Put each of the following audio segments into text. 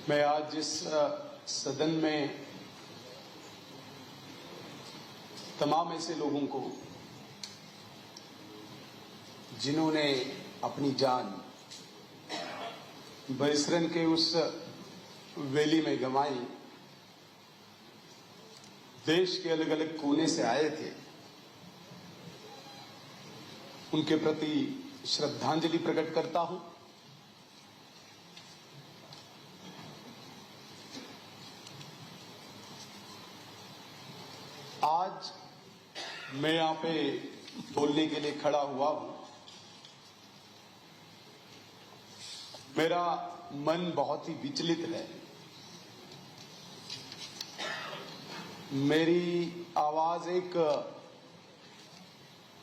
मैं आज इस सदन में तमाम ऐसे लोगों को जिन्होंने अपनी जान बरिसरन के उस वैली में गंवाई, देश के अलग अलग कोने से आए थे, उनके प्रति श्रद्धांजलि प्रकट करता हूं। आज मैं यहां पे बोलने के लिए खड़ा हुआ हूं। मेरा मन बहुत ही विचलित है। मेरी आवाज एक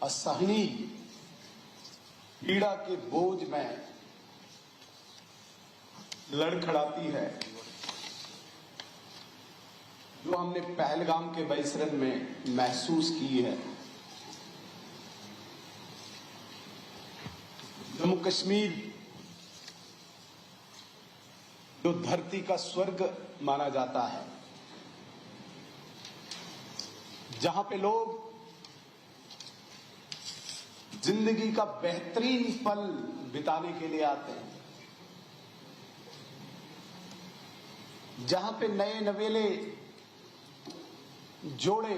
असहनीय पीड़ा के बोझ में लड़खड़ाती है, जो हमने पहलगाम के बरिसरन में महसूस की है। जम्मू कश्मीर जो धरती का स्वर्ग माना जाता है, जहां पे लोग जिंदगी का बेहतरीन पल बिताने के लिए आते हैं, जहां पे नए नवेले जोड़े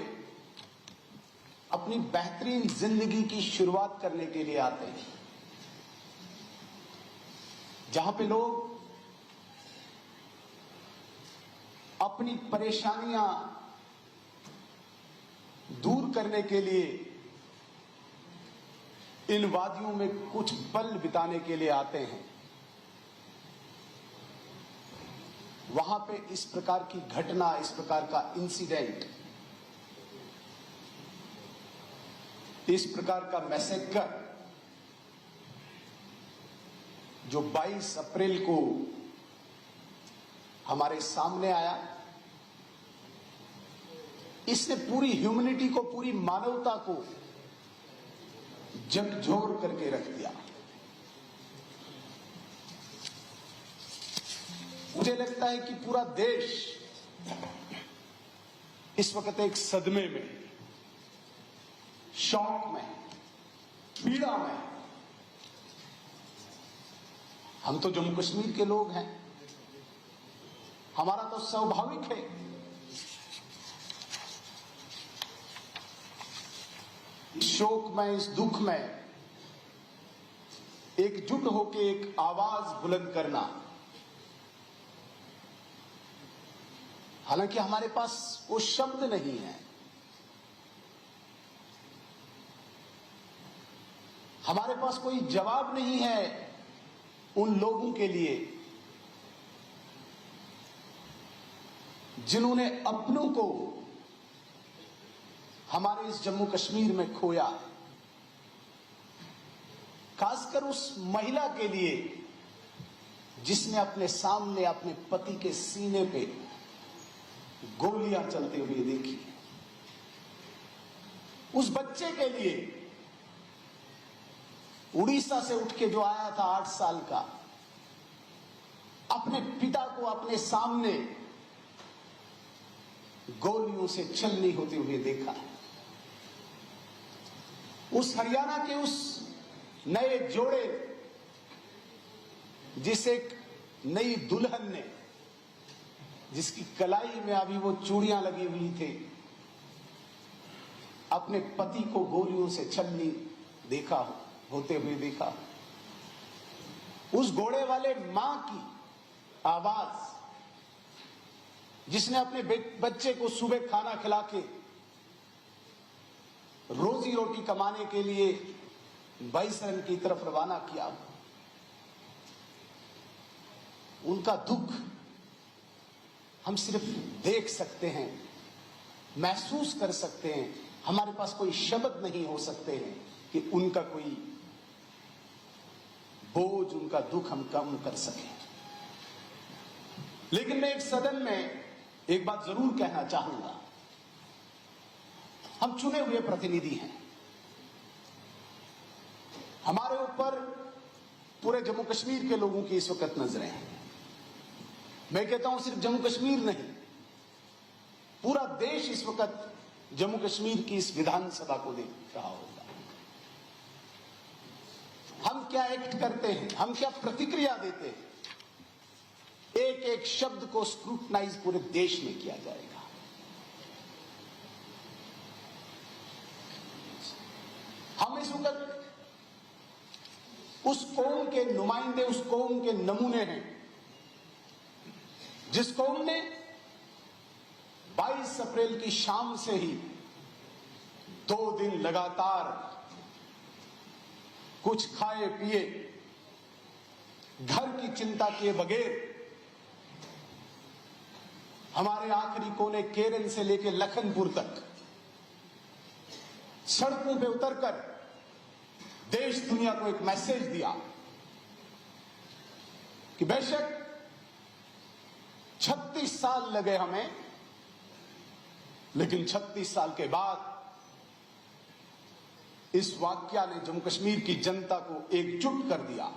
अपनी बेहतरीन जिंदगी की शुरुआत करने के लिए आते हैं, जहां पे लोग अपनी परेशानियां दूर करने के लिए इन वादियों में कुछ पल बिताने के लिए आते हैं, वहां पे इस प्रकार की घटना, इस प्रकार का इंसिडेंट, इस प्रकार का मैसेकर जो 22 अप्रैल को हमारे सामने आया, इसने पूरी ह्यूमैनिटी को, पूरी मानवता को झकझोर करके रख दिया। मुझे लगता है कि पूरा देश इस वक्त एक सदमे में, शौक में, पीड़ा में। हम तो जम्मू कश्मीर के लोग हैं, हमारा तो स्वाभाविक है इस शोक में, इस दुख में एकजुट होकर एक आवाज बुलंद करना। हालांकि हमारे पास वो शब्द नहीं है, हमारे पास कोई जवाब नहीं है उन लोगों के लिए जिन्होंने अपनों को हमारे इस जम्मू कश्मीर में खोया। खासकर उस महिला के लिए जिसने अपने सामने अपने पति के सीने पे गोलियां चलते हुए देखी। उस बच्चे के लिए, उड़ीसा से उठ के जो आया था 8 साल का, अपने पिता को अपने सामने गोलियों से छलनी होते हुए देखा। उस हरियाणा के उस नए जोड़े जिस एक नई दुल्हन ने, जिसकी कलाई में अभी वो चूड़ियां लगी हुई थी, अपने पति को गोलियों से छलनी होते हुए देखा। उस घोड़े वाले मां की आवाज जिसने अपने बच्चे को सुबह खाना खिला के रोजी रोटी कमाने के लिए बरिसरन की तरफ रवाना किया। उनका दुख हम सिर्फ देख सकते हैं, महसूस कर सकते हैं। हमारे पास कोई शब्द नहीं हो सकते हैं कि उनका कोई बोझ, उनका दुख हम कम कर सकें। लेकिन मैं एक सदन में एक बात जरूर कहना चाहूंगा। हम चुने हुए प्रतिनिधि हैं, हमारे ऊपर पूरे जम्मू कश्मीर के लोगों की इस वक्त नजरें हैं। मैं कहता हूं सिर्फ जम्मू कश्मीर नहीं, पूरा देश इस वक्त जम्मू कश्मीर की इस विधानसभा को देख रहा होगा। हम क्या एक्ट करते हैं, हम क्या प्रतिक्रिया देते हैं, एक एक शब्द को स्क्रूटनाइज पूरे देश में किया जाएगा। हम इस वक्त उस कौम के नुमाइंदे, उस कौम के नमूने हैं जिस कौम ने 22 अप्रैल की शाम से ही 2 दिन लगातार कुछ खाए पिए, घर की चिंता किए बगैर हमारे आखिरी कोने केरन से लेकर लखनपुर तक सड़कों पे उतरकर देश दुनिया को एक मैसेज दिया कि बेशक 36 साल लगे हमें, लेकिन 36 साल के बाद इस वाकया ने जम्मू कश्मीर की जनता को एकजुट कर दिया,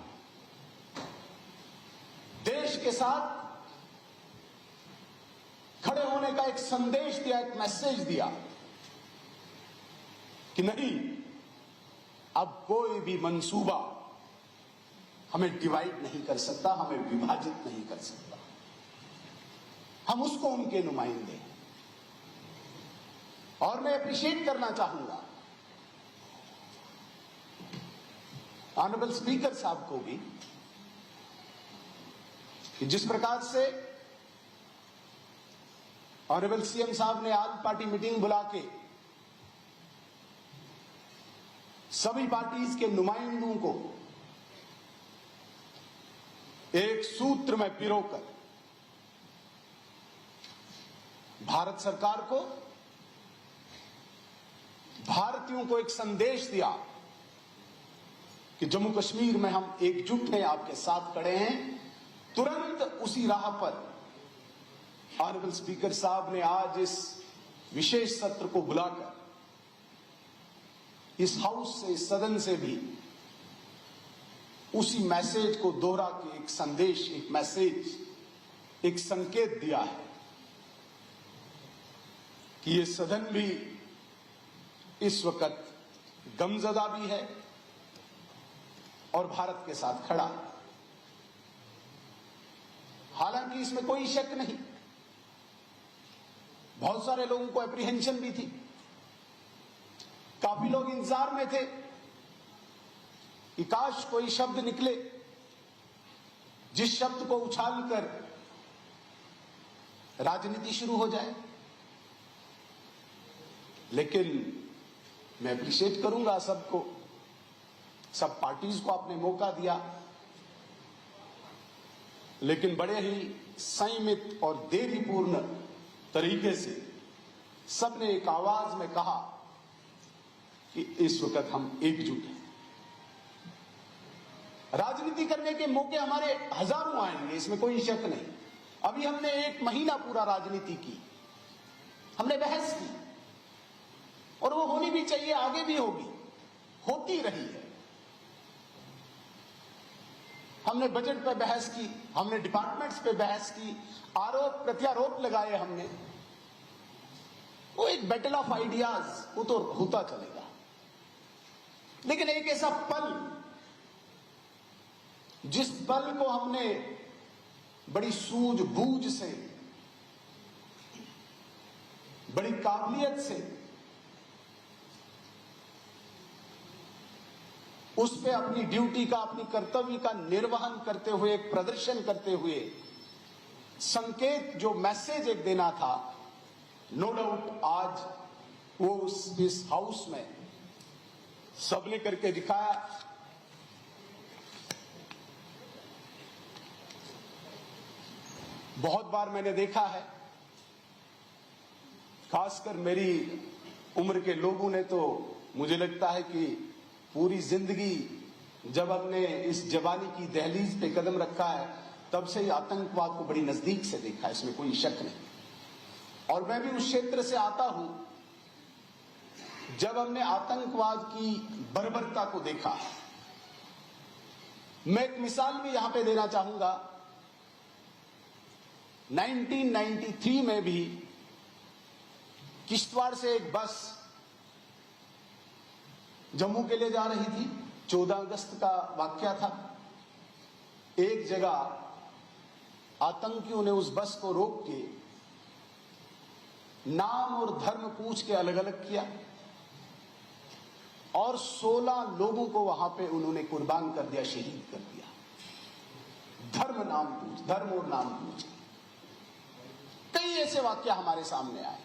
देश के साथ खड़े होने का एक संदेश दिया, एक मैसेज दिया कि नहीं, अब कोई भी मंसूबा हमें डिवाइड नहीं कर सकता, हमें विभाजित नहीं कर सकता। हम उसको उनके नुमाइंदे हैं। और मैं अप्रिशिएट करना चाहूंगा ऑनरेबल स्पीकर साहब को भी कि जिस प्रकार से ऑनरेबल सीएम साहब ने आज पार्टी मीटिंग बुला के सभी पार्टीज के नुमाइंदों को एक सूत्र में पिरोकर भारत सरकार को, भारतीयों को एक संदेश दिया कि जम्मू कश्मीर में हम एकजुट हैं, आपके साथ खड़े हैं। तुरंत उसी राह पर ऑनरेबल स्पीकर साहब ने आज इस विशेष सत्र को बुलाकर इस हाउस से, इस सदन से भी उसी मैसेज को दोहरा के एक संदेश, एक मैसेज, एक संकेत दिया है कि ये सदन भी इस वक्त गमजदा भी है और भारत के साथ खड़ा है। हालांकि इसमें कोई शक नहीं, बहुत सारे लोगों को एप्रीहेंशन भी थी, काफी लोग इंतजार में थे कि काश कोई शब्द निकले जिस शब्द को उछालकर राजनीति शुरू हो जाए। लेकिन मैं अप्रिशिएट करूंगा सबको, सब पार्टीज को आपने मौका दिया, लेकिन बड़े ही संयमित और देरीपूर्ण तरीके से सबने एक आवाज में कहा कि इस वक्त हम एकजुट हैं। राजनीति करने के मौके हमारे हजारों आएंगे, इसमें कोई शक नहीं। अभी हमने 1 महीना पूरा राजनीति की, हमने बहस की और वो होनी भी चाहिए, आगे भी होगी, होती रही है। हमने बजट पे बहस की, हमने डिपार्टमेंट्स पे बहस की, आरोप प्रत्यारोप लगाए हमने। वो एक बैटल ऑफ आइडियाज, वो तो होता चलेगा। लेकिन एक ऐसा पल, जिस पल को हमने बड़ी सूझबूझ से, बड़ी काबिलियत से उस पे अपनी ड्यूटी का, अपनी कर्तव्य का निर्वहन करते हुए, एक प्रदर्शन करते हुए संकेत, जो मैसेज एक देना था, नो डाउट आज वो इस हाउस में सबने करके दिखाया। बहुत बार मैंने देखा है, खासकर मेरी उम्र के लोगों ने, तो मुझे लगता है कि पूरी जिंदगी जब हमने इस जवानी की दहलीज पे कदम रखा है, तब से ही आतंकवाद को बड़ी नजदीक से देखा है, इसमें कोई शक नहीं। और मैं भी उस क्षेत्र से आता हूं जब हमने आतंकवाद की बर्बरता को देखा। मैं एक मिसाल भी यहां पे देना चाहूंगा 1993 में भी किश्तवाड़ से एक बस जम्मू के लिए जा रही थी। 14 अगस्त का वाकया था। एक जगह आतंकियों ने उस बस को रोक के नाम और धर्म पूछ के अलग अलग किया और 16 लोगों को वहां पे उन्होंने कुर्बान कर दिया, शहीद कर दिया। धर्म और नाम पूछ। कई ऐसे वाकया हमारे सामने आए।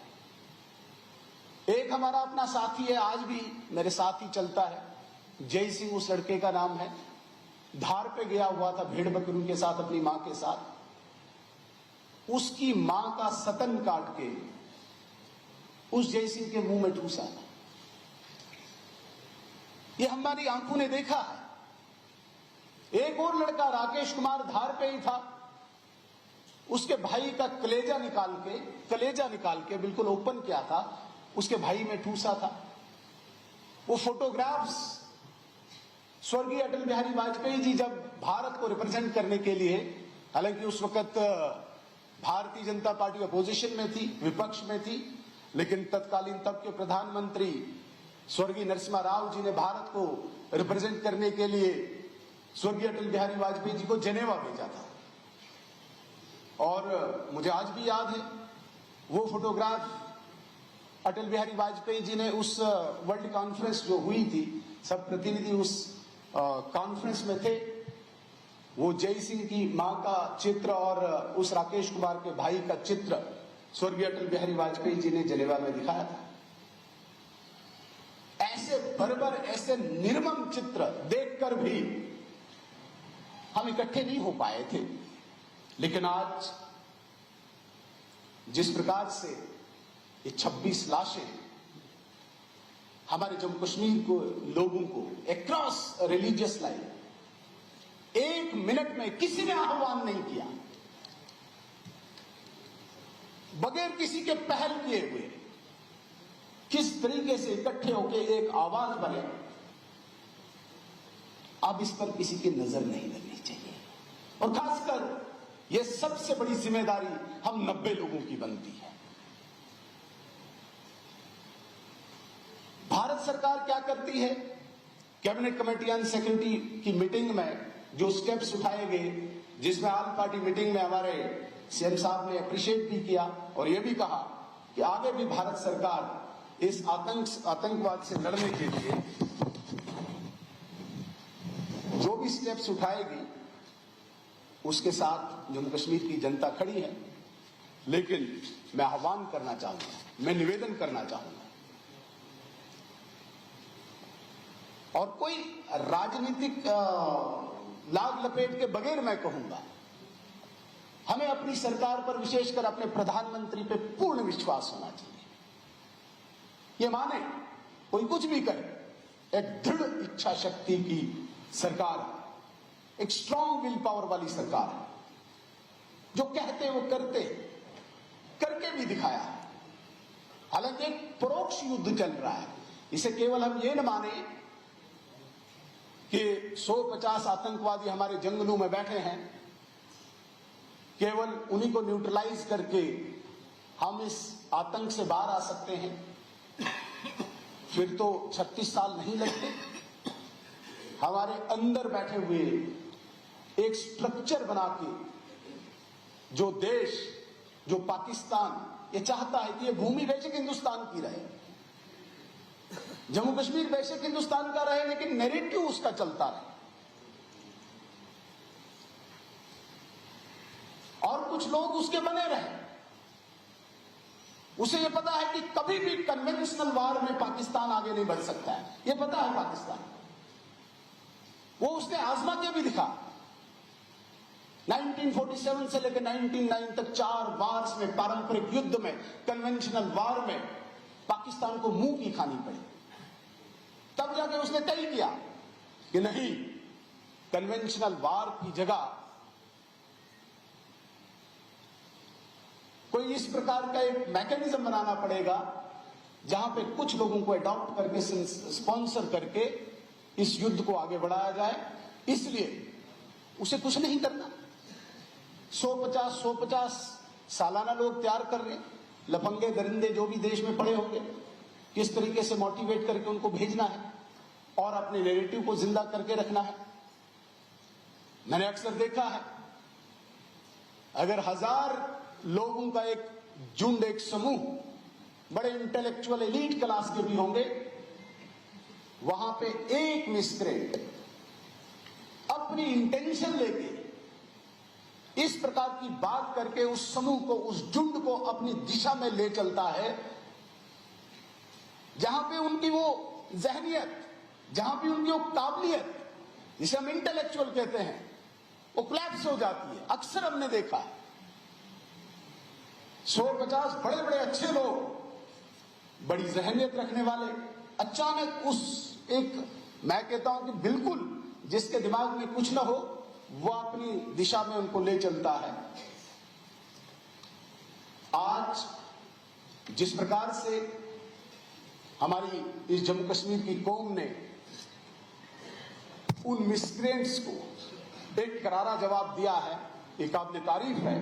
एक हमारा अपना साथी है, आज भी मेरे साथ ही चलता है, जय सिंह उस लड़के का नाम है। धार पे गया हुआ था भेड़ बकरियों के साथ, अपनी मां के साथ। उसकी मां का सतन काट के उस जय सिंह के मुंह में ठूसा था। ये हमारी आंखों ने देखा है। एक और लड़का राकेश कुमार धार पे ही था, उसके भाई का कलेजा निकाल के बिल्कुल ओपन किया था, उसके भाई में ठूसा था। वो फोटोग्राफ्स स्वर्गीय अटल बिहारी वाजपेयी जी जब भारत को रिप्रेजेंट करने के लिए, हालांकि उस वक्त भारतीय जनता पार्टी अपोजिशन में थी, विपक्ष में थी, लेकिन तत्कालीन तब के प्रधानमंत्री स्वर्गीय नरसिम्हा राव जी ने भारत को रिप्रेजेंट करने के लिए स्वर्गीय अटल बिहारी वाजपेयी जी को जेनेवा भेजा था। और मुझे आज भी याद है वो फोटोग्राफ। अटल बिहारी वाजपेयी जी ने उस वर्ल्ड कॉन्फ्रेंस जो हुई थी, सब प्रतिनिधि उस कॉन्फ्रेंस में थे। वो जय सिंह की मां का चित्र और उस राकेश कुमार के भाई का चित्र स्वर्गीय अटल बिहारी वाजपेयी जी ने जेनेवा में दिखाया था। ऐसे बर्बर, ऐसे निर्मम चित्र देखकर भी हम इकट्ठे नहीं हो पाए थे। लेकिन आज जिस प्रकार से ये 26 लाशें हमारे जम्मू कश्मीर को लोगों को अक्रॉस रिलीजियस लाइन, 1 मिनट में किसी ने आह्वान नहीं किया, बगैर किसी के पहल किए हुए किस तरीके से इकट्ठे होकर एक आवाज बने, अब इस पर किसी की नजर नहीं लगनी चाहिए। और खासकर यह सबसे बड़ी जिम्मेदारी हम 90 लोगों की बनती है। भारत सरकार क्या करती है? कैबिनेट कमेटी ऑन सिक्योरिटी की मीटिंग में जो स्टेप्स उठाए गए, जिसमें ऑल पार्टी मीटिंग में हमारे सीएम साहब ने अप्रिशिएट भी किया और यह भी कहा कि आगे भी भारत सरकार इस आतंकवाद से लड़ने के लिए जो भी स्टेप्स उठाएगी उसके साथ जम्मू कश्मीर की जनता खड़ी है। लेकिन मैं आह्वान करना चाहूंगा, मैं निवेदन करना चाहूंगा, और कोई राजनीतिक लाग लपेट के बगैर मैं कहूंगा, हमें अपनी सरकार पर, विशेषकर अपने प्रधानमंत्री पे पूर्ण विश्वास होना चाहिए। ये माने कोई कुछ भी करे, एक दृढ़ इच्छा शक्ति की सरकार, एक स्ट्रॉन्ग विल पावर वाली सरकार है, जो कहते वो करते, करके भी दिखाया। हालांकि एक परोक्ष युद्ध चल रहा है, इसे केवल हम ये न माने कि 150 आतंकवादी हमारे जंगलों में बैठे हैं, केवल उन्हीं को न्यूट्रलाइज करके हम इस आतंक से बाहर आ सकते हैं, फिर तो 36 साल नहीं लगते। हमारे अंदर बैठे हुए एक स्ट्रक्चर बना के जो देश, जो पाकिस्तान ये चाहता है कि ये भूमि बेशक हिंदुस्तान की रहे, जम्मू कश्मीर बेशक हिंदुस्तान का रहे, लेकिन नैरेटिव उसका चलता रहे। और कुछ लोग उसके बने रहे। उसे यह पता है कि कभी भी कन्वेंशनल वार में पाकिस्तान आगे नहीं बढ़ सकता है, यह पता है पाकिस्तान। वो उसने आजमा के भी दिखा। 1947 से लेकर 1999 तक 4 वार्स में, पारंपरिक युद्ध में, कन्वेंशनल वार में पाकिस्तान को मुंह की खानी पड़ी। तब जाके उसने तय किया कि नहीं, कन्वेंशनल वार की जगह कोई इस प्रकार का एक मैकेनिज्म बनाना पड़ेगा जहां पे कुछ लोगों को अडॉप्ट करके, स्पॉन्सर करके इस युद्ध को आगे बढ़ाया जाए। इसलिए उसे कुछ नहीं करना। 150 सालाना लोग तैयार कर रहे हैं, लफंगे दरिंदे जो भी देश में पड़े होंगे, किस तरीके से मोटिवेट करके उनको भेजना है और अपने नैरेटिव को जिंदा करके रखना है। मैंने अक्सर देखा है, अगर 1000 लोगों का एक झुंड, एक समूह, बड़े इंटेलेक्चुअल एलीट क्लास के भी होंगे, वहां पे एक मिसक्रेंट अपनी इंटेंशन लेके इस प्रकार की बात करके उस समूह को, उस झुंड को अपनी दिशा में ले चलता है, जहां पे उनकी वो जहनियत, जहां पे उनकी वो काबिलियत, जिसे हम इंटेलेक्चुअल कहते हैं, वो कोलैप्स हो जाती है। अक्सर हमने देखा 150 बड़े बड़े अच्छे लोग, बड़ी जहनियत रखने वाले, अचानक उस एक, मैं कहता हूं कि बिल्कुल जिसके दिमाग में कुछ ना हो, वो अपनी दिशा में उनको ले चलता है। आज जिस प्रकार से हमारी इस जम्मू कश्मीर की कौम ने उन मिसक्रेंट्स को एक करारा जवाब दिया है, ये काबिल तारीफ है।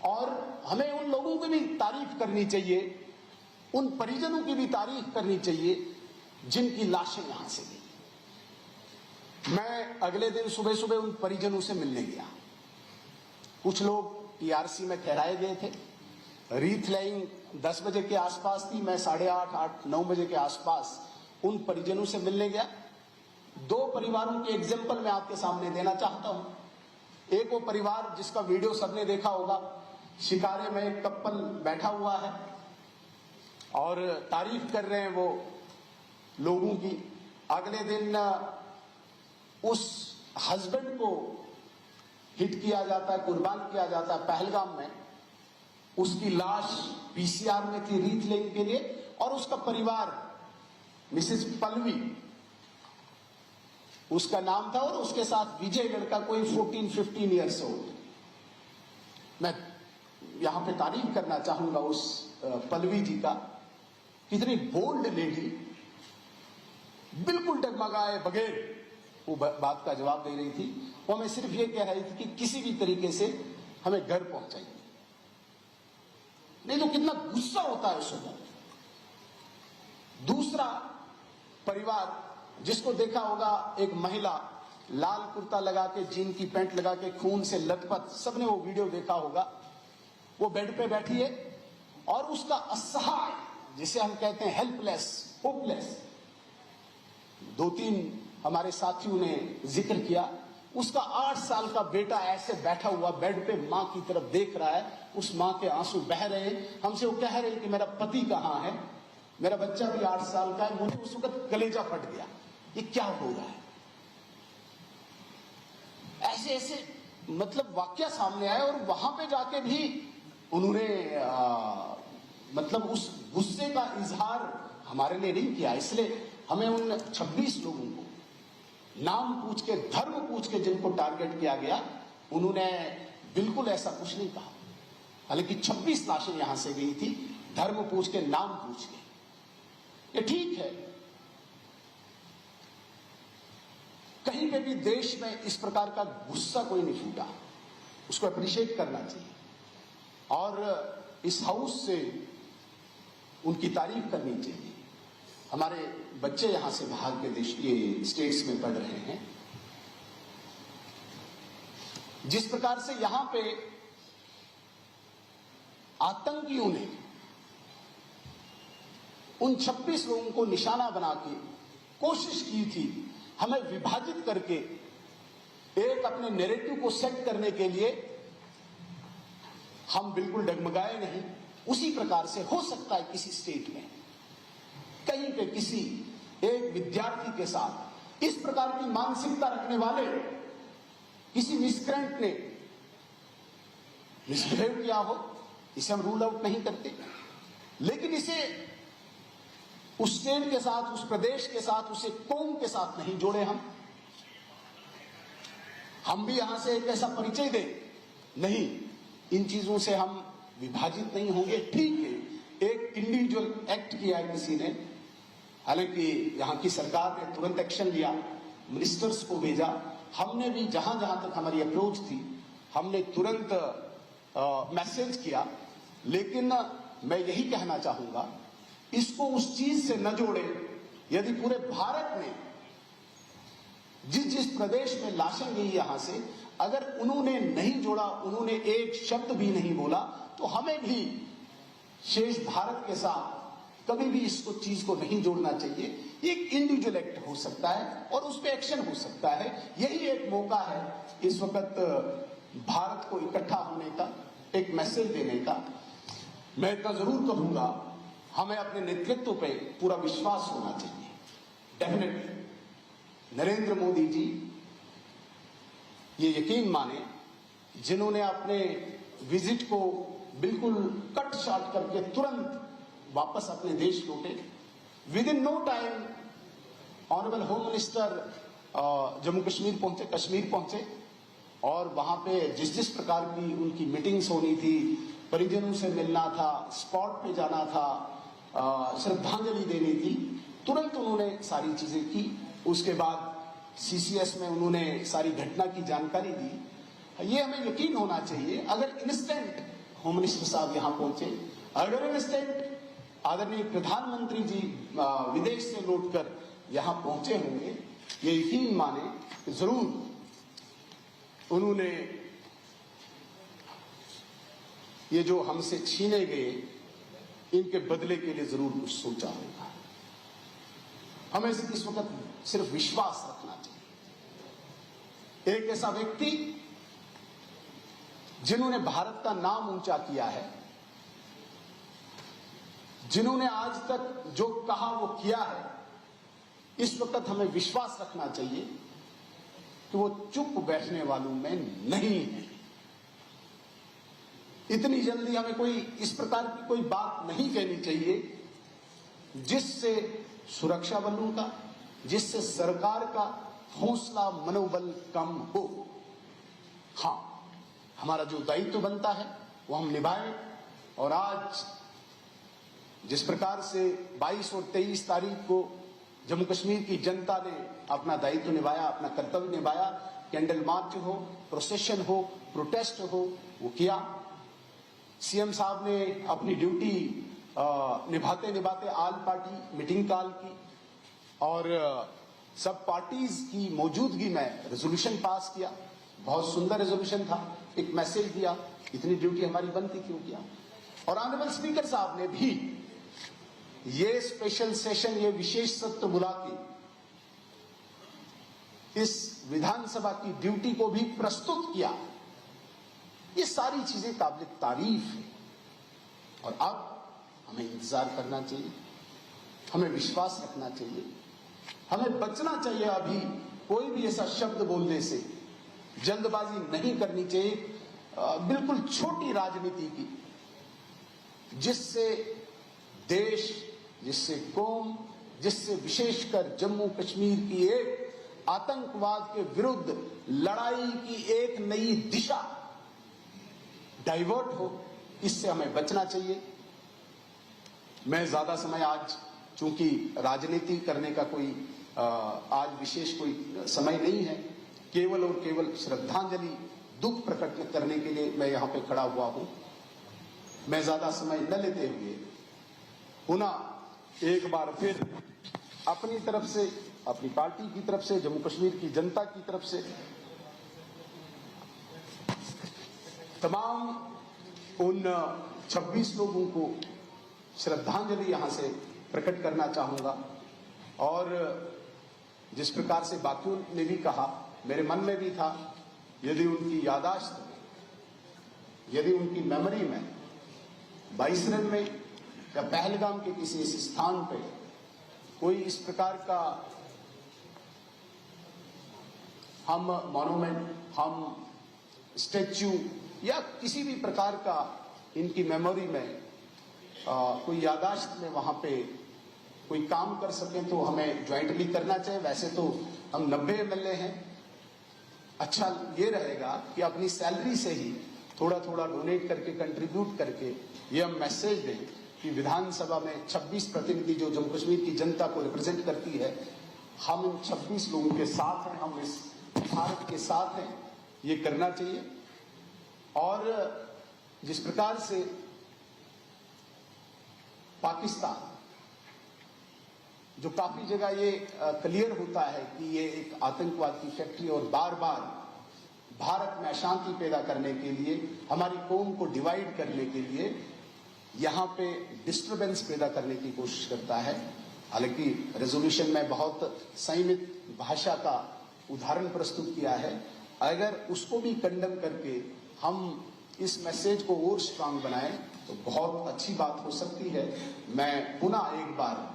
और हमें उन लोगों की भी तारीफ करनी चाहिए, उन परिजनों की भी तारीफ करनी चाहिए जिनकी लाशें यहां से गई। मैं अगले दिन सुबह सुबह उन परिजनों से मिलने गया। कुछ लोग टीआरसी में ठहराए गए थे। रीथ लेइंग 10 बजे के आसपास थी। मैं 8:30, 9 बजे के आसपास उन परिजनों से मिलने गया। 2 परिवारों के एग्जाम्पल मैं आपके सामने देना चाहता हूं। एक वो परिवार जिसका वीडियो सबने देखा होगा, शिकारे में एक कपल बैठा हुआ है और तारीफ कर रहे हैं वो लोगों की। अगले दिन उस हस्बैंड को हिट किया जाता है, कुर्बान किया जाता है पहलगाम में। उसकी लाश पीसीआर में थी रीथ लेने के लिए, और उसका परिवार, मिसेस पल्लवी उसका नाम था, और उसके साथ विजय लड़का कोई 14-15 ईयर्स ओल्ड। मैं यहां पे तारीफ करना चाहूंगा उस पल्लवी जी का। कितनी बोल्ड लेडी, बिल्कुल डगमगाए बगैर वो बात का जवाब दे रही थी। वो हमें सिर्फ ये कह रही थी कि किसी भी तरीके से हमें घर पहुंचाइए, नहीं तो कितना गुस्सा होता है उस वक्त। दूसरा परिवार जिसको देखा होगा, एक महिला लाल कुर्ता लगा के, जीन की पैंट लगा के, खून से लथपथ, सबने वो वीडियो देखा होगा। वो बेड पे बैठी है और उसका असहाय, जिसे हम कहते हैं हेल्पलेस, होपलेस, 2-3 हमारे साथियों ने जिक्र किया, उसका 8 साल का बेटा ऐसे बैठा हुआ बेड पे मां की तरफ देख रहा है। उस मां के आंसू बह रहे हैं। हमसे वो कह रहे हैं कि मेरा पति कहां है, मेरा बच्चा भी 8 साल का है। मुझे उस वक्त कलेजा फट गया, ये क्या हो रहा है। ऐसे ऐसे मतलब वाकया सामने आए, और वहां पे जाके भी उन्होंने मतलब उस गुस्से का इजहार हमारे लिए नहीं किया। इसलिए हमें उन 26 लोगों को नाम पूछ के, धर्म पूछ के जिनको टारगेट किया गया, उन्होंने बिल्कुल ऐसा कुछ नहीं कहा। हालांकि 26 लाशें यहां से गई थी, धर्म पूछ के, नाम पूछ के। ये ठीक है, कहीं पे भी देश में इस प्रकार का गुस्सा कोई नहीं फूटा, उसको अप्रिशिएट करना चाहिए और इस हाउस से उनकी तारीफ करनी चाहिए। हमारे बच्चे यहां से बाहर के देश, ये स्टेट्स में पढ़ रहे हैं। जिस प्रकार से यहां पे आतंकियों ने उन 26 लोगों को निशाना बना के कोशिश की थी हमें विभाजित करके एक अपने नैरेटिव को सेट करने के लिए, हम बिल्कुल डगमगाए नहीं। उसी प्रकार से हो सकता है किसी स्टेट में, कहीं पे किसी एक विद्यार्थी के साथ इस प्रकार की मानसिकता रखने वाले किसी मिसक्रेंट ने मिसबिहेव किया हो। इसे हम रूल आउट नहीं करते, लेकिन इसे उस स्टेट के साथ, उस प्रदेश के साथ, उसे कौम के साथ नहीं जोड़े। हम भी यहां से एक ऐसा परिचय दें, नहीं, इन चीजों से हम विभाजित नहीं होंगे। ठीक है, एक इंडिविजुअल एक्ट किया है किसी ने, हालांकि यहां की सरकार ने तुरंत एक्शन लिया, मिनिस्टर्स को भेजा। हमने भी जहां जहां तक हमारी अप्रोच थी, हमने तुरंत मैसेज किया, लेकिन मैं यही कहना चाहूंगा, इसको उस चीज से न जोड़े। यदि पूरे भारत में जिस जिस प्रदेश में लाशें गई यहां से, अगर उन्होंने नहीं जोड़ा, उन्होंने एक शब्द भी नहीं बोला, तो हमें भी शेष भारत के साथ कभी भी इसको चीज को नहीं जोड़ना चाहिए। एक इंडिविजुअल एक्ट हो सकता है और उस पर एक्शन हो सकता है। यही एक मौका है इस वक्त भारत को इकट्ठा होने का, एक मैसेज देने का। मैं इतना जरूर कहूंगा, हमें अपने नेतृत्व पे पूरा विश्वास होना चाहिए। डेफिनेटली नरेंद्र मोदी जी ये यकीन माने, जिन्होंने अपने विजिट को बिल्कुल कट शॉर्ट करके तुरंत वापस अपने देश लौटे। Within no time honourable home minister Jammu Kashmir पहुंचे, कश्मीर पहुंचे, और वहां पे जिस जिस प्रकार की उनकी मीटिंग्स होनी थी, परिजनों से मिलना था, स्पॉट पे जाना था, श्रद्धांजलि देनी थी, तुरंत उन्होंने सारी चीजें की। उसके बाद सीसीएस में उन्होंने सारी घटना की जानकारी दी। ये हमें यकीन होना चाहिए, अगर इंस्टेंट होम मिनिस्टर साहब यहां पहुंचे, अगर इंस्टेंट आदरणीय प्रधानमंत्री जी विदेश से लौटकर यहां पहुंचे होंगे, ये यकीन माने कि जरूर उन्होंने ये जो हमसे छीने गए, इनके बदले के लिए जरूर कुछ सोचा होगा। हमें इस वक्त सिर्फ विश्वास रखना चाहिए। एक ऐसा व्यक्ति जिन्होंने भारत का नाम ऊंचा किया है, जिन्होंने आज तक जो कहा वो किया है, इस वक्त हमें विश्वास रखना चाहिए कि वो चुप बैठने वालों में नहीं है। इतनी जल्दी हमें कोई इस प्रकार की कोई बात नहीं कहनी चाहिए जिससे सुरक्षा बलों का, जिससे सरकार का हौसला मनोबल कम हो। हाँ, हमारा जो दायित्व बनता है वो हम निभाएं। और आज जिस प्रकार से 22 और 23 तारीख को जम्मू कश्मीर की जनता ने अपना दायित्व निभाया, अपना कर्तव्य निभाया, कैंडल मार्च हो, प्रोसेशन हो, प्रोटेस्ट हो, वो किया। सीएम साहब ने अपनी ड्यूटी निभाते निभाते आल पार्टी मीटिंग कॉल की और सब पार्टीज की मौजूदगी में रेजोल्यूशन पास किया। बहुत सुंदर रेजोल्यूशन था, एक मैसेज दिया, इतनी ड्यूटी हमारी बनती क्यों किया। और ऑनरेबल स्पीकर साहब ने भी ये स्पेशल सेशन, ये विशेष सत्र बुला के इस विधानसभा की ड्यूटी को भी प्रस्तुत किया। ये सारी चीजें काबिल तारीफ है। और अब हमें इंतजार करना चाहिए, हमें विश्वास रखना चाहिए, हमें बचना चाहिए। अभी कोई भी ऐसा शब्द बोलने से जल्दबाजी नहीं करनी चाहिए, बिल्कुल छोटी राजनीति की, जिससे देश, जिससे कौम, जिससे विशेषकर जम्मू कश्मीर की एक आतंकवाद के विरुद्ध लड़ाई की एक नई दिशा डाइवर्ट हो, इससे हमें बचना चाहिए। मैं ज्यादा समय आज, चूंकि राजनीति करने का कोई आज विशेष कोई समय नहीं है, केवल और केवल श्रद्धांजलि, दुख प्रकट करने के लिए मैं यहां पे खड़ा हुआ हूं। मैं ज्यादा समय न लेते हुए पुनः एक बार फिर अपनी तरफ से, अपनी पार्टी की तरफ से, जम्मू कश्मीर की जनता की तरफ से तमाम उन 26 लोगों को श्रद्धांजलि यहां से प्रकट करना चाहूंगा। और जिस प्रकार से बाकियों ने भी कहा, मेरे मन में भी था, यदि उनकी यादाश्त में, यदि उनकी मेमोरी में 22 रन में या पहलगाम के किसी इस स्थान पे कोई इस प्रकार का हम मॉन्यूमेंट, हम स्टैच्यू या किसी भी प्रकार का इनकी मेमोरी में कोई यादाश्त में वहां पे कोई काम कर सके तो हमें ज्वाइंटली करना चाहिए। वैसे तो हम 90 MLA हैं, अच्छा ये रहेगा कि अपनी सैलरी से ही थोड़ा थोड़ा डोनेट करके, कंट्रीब्यूट करके ये हम मैसेज दें कि विधानसभा में 26 प्रतिनिधि जो जम्मू कश्मीर की जनता को रिप्रेजेंट करती है, हम इन 26 लोगों के साथ हैं, हम इस भारत के साथ हैं। ये करना चाहिए। और जिस प्रकार से पाकिस्तान, जो काफी जगह ये क्लियर होता है कि ये एक आतंकवाद की फैक्ट्री और बार बार भारत में अशांति पैदा करने के लिए, हमारी कौम को डिवाइड करने के लिए यहाँ पे डिस्टरबेंस पैदा करने की कोशिश करता है। हालांकि रेजोल्यूशन में बहुत संयमित भाषा का उदाहरण प्रस्तुत किया है। अगर उसको भी कंडम करके हम इस मैसेज को और स्ट्रांग बनाएं तो बहुत अच्छी बात हो सकती है। मैं पुनः एक बार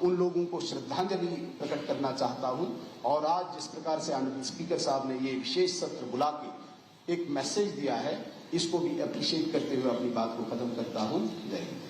उन लोगों को श्रद्धांजलि प्रकट करना चाहता हूं और आज जिस प्रकार से ऑनरेबल स्पीकर साहब ने ये विशेष सत्र बुला के एक मैसेज दिया है, इसको भी अप्रिशिएट करते हुए अपनी बात को खत्म करता हूं। जय हिंद।